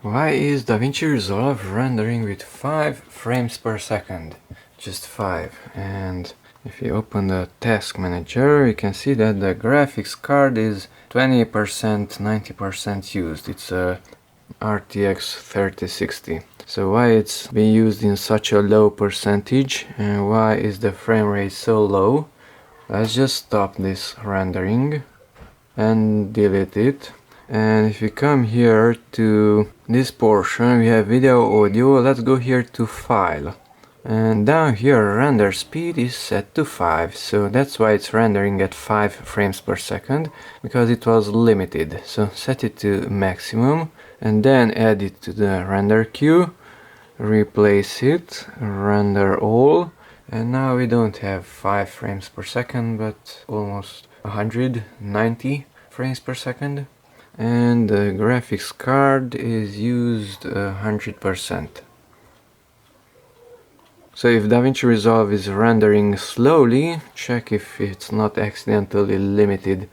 Why is Davinci Resolve rendering with 5 frames per second? Just 5. And if you open the task manager, you can see that the graphics card is 20%, 90% used. It's a RTX 3060. So why it's being used in such a low percentage and why is the frame rate so low? Let's just stop this rendering and delete it. And if we come here to this portion, we have video, audio. Let's go here to file, and down here render speed is set to 5, so that's why it's rendering at 5 frames per second, because it was limited. So set it to maximum and then add it to the render queue, replace it, render all, and now we don't have 5 frames per second but almost 190 frames per second. And the graphics card is used 100%. So if Davinci Resolve is rendering slowly, check if it's not accidentally limited